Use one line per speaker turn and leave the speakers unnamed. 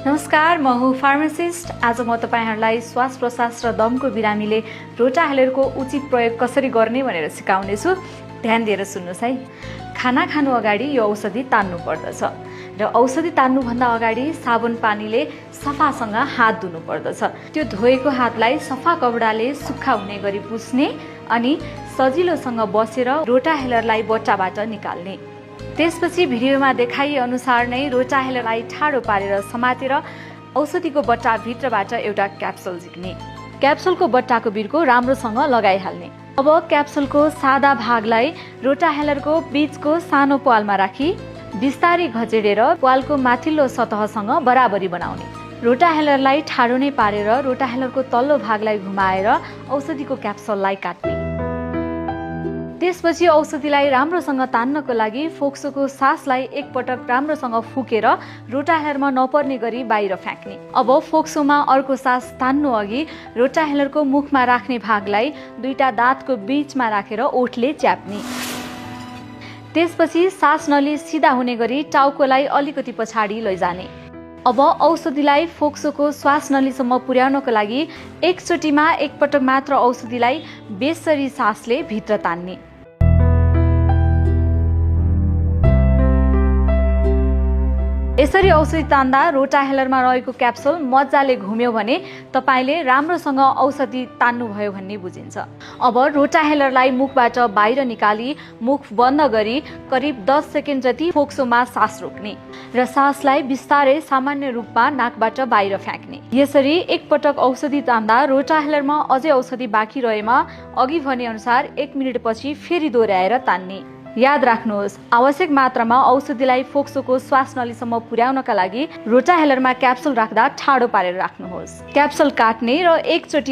नमस्कार, म हुँ फार्मासिस्ट। आज म तपाईहरुलाई श्वास प्रश्वास र दमको बिरामीले रोटाहेलरको उचित प्रयोग कसरी गर्ने भनेर सिकाउनेछु। ध्यान दिएर सुन्नुस् है। खाना खानु अगाडि यो औषधि तान्नु पर्दछ र औषधि तान्नुभन्दा अगाडि साबुन पानीले सफासँग हात धुनु पर्दछ। त्यो धोएको हातलाई सफा कपडाले सुक्खा हुने गरी पुछ्ने अनि सजिलोसँग बसेर रोटाहेलरलाई बच्चाबाट निकाल्ने। त्यसपछि भिडियोमा देखाइए अनुसार नै रोटाहेलरलाई ठाडो पारेर समातेर औषधिको बट्टा भित्रबाट एउटा क्याप्सुल झिक्ने। क्याप्सुलको बट्टाको बिर्को राम्रोसँग लगाइहाल्ने। अब क्याप्सुलको सादा भागलाई रोटाहेलरको बीचको सानो प्वालमा राखी बिस्तारै घचेडेर प्वालको माथिल्लो सतहसँग बराबरी बनाउने। रोटाहेलरलाई ठाडो नै पारेर रोटाहेलरको तल्लो भागलाई घुमाएर औषधिको क्याप्सुललाई काट्ने। त्यसपछि औषधिलाई राम्रोसँग तान्नको लागि फोक्सोको सासलाई एकपटक राम्रोसँग फुकेर रोटाहेलरमा नपर्ने गरी बाहिर फ्याँक्ने। अब फोक्सोमा अर्को सास तान्नु अघि रोटाहेलरको मुखमा राख्ने भागलाई दुईटा दाँतको बीचमा राखेर ओठले च्याप्ने। त्यसपछि सास नली सिधा हुने गरी टाउकोलाई अलिकति पछाडि लैजाने। अब औषधिलाई फोक्सोको श्वास नलीसम्म पुर्याउनको लागि एकचोटिमा एकपटक मात्र औषधिलाई बेसरी सासले भित्र तान्ने। यसरी औषधि तान्दा रोटाहेलरमा रहेको क्याप्सुल मजाले घुम्यो भने तपाईले राम्रोसँग औषधि तान्नुभयो भन्ने बुझिन्छ। अब रोटाहेलरलाई मुखबाट बाहिर निकाली मुख बन्द गरी करिब 10 सेकेन्ड जति फोक्सोमा सास रोक्ने र सासलाई बिस्तारै सामान्य रूपमा नाकबाट बाहिर फ्याँक्ने। यसरी एकपटक औषधि तान्दा रोटाहेलरमा अझै औषधि बाँकी रहेमा अघि भने अनुसार 1 मिनेटपछि फेरि दोहोर्याएर तान्ने। याद राख्नुहोस्, आवश्यक मात्रामा औषधिलाई फोक्सोको श्वास नलीसम्म पुर्याउनका लागि रोटाहेलरमा क्याप्सुल राख्दा ठाडो पारेर राख्नुहोस्। क्याप्सुल काट्ने र एकचोटि